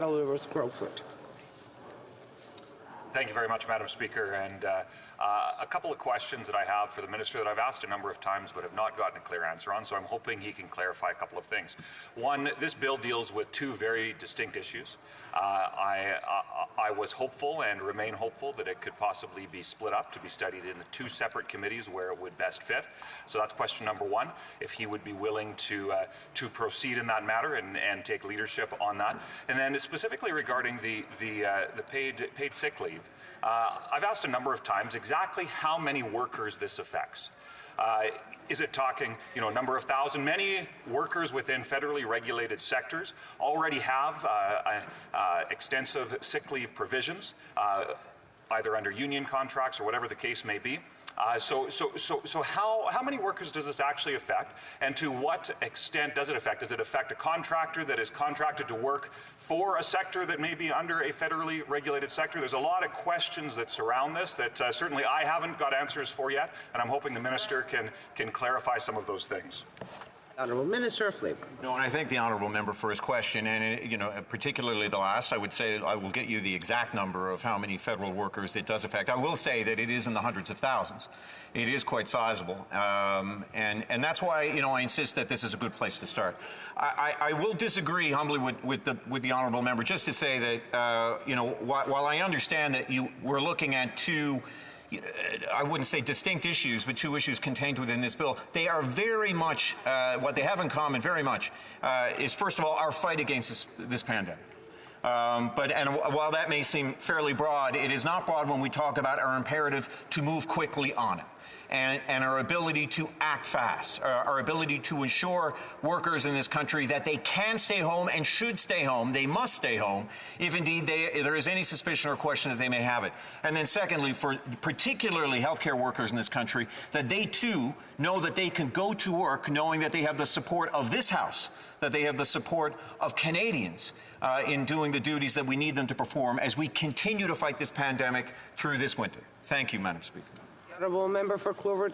Crowfoot. Thank you very much, Madam Speaker. And a couple of questions that I have for the Minister that I've asked a number of times but have not gotten a clear answer on, so I'm hoping he can clarify a couple of things. One, this bill deals with two very distinct issues. I was hopeful and remain hopeful that it could possibly be split up to be studied in the two separate committees where it would best fit. So that's question number one, if he would be willing to proceed in that matter and take leadership on that. And then specifically regarding the paid sick leave, I've asked a number of times exactly how many workers this affects. Is it talking, number of thousand? Many workers within federally regulated sectors already have extensive sick leave provisions, either under union contracts or whatever the case may be. So how many workers does this actually affect, and to what extent does it affect? Does it affect a contractor that is contracted to work for a sector that may be under a federally regulated sector? There's a lot of questions that surround this that certainly I haven't got answers for yet, and I'm hoping the Minister can clarify some of those things. Honourable Minister of Labour. No, and I thank the honourable member for his question, and particularly the last. I would say I will get you the exact number of how many federal workers it does affect. I will say that it is in the hundreds of thousands. It is quite sizable, and that's why I insist that this is a good place to start. I will disagree humbly with the honourable member, just to say that while I understand that we're looking at two, I wouldn't say distinct issues, but two issues contained within this bill. They are very much, what they have in common very much, is first of all our fight against this pandemic. And while that may seem fairly broad, it is not broad when we talk about our imperative to move quickly on it. And our ability to act fast, our ability to ensure workers in this country that they can stay home and should stay home, they must stay home, if indeed there is any suspicion or question that they may have it. And then secondly, for particularly healthcare workers in this country, that they too know that they can go to work knowing that they have the support of this House, that they have the support of Canadians in doing the duties that we need them to perform as we continue to fight this pandemic through this winter. Thank you, Madam Speaker. Honourable member for Clover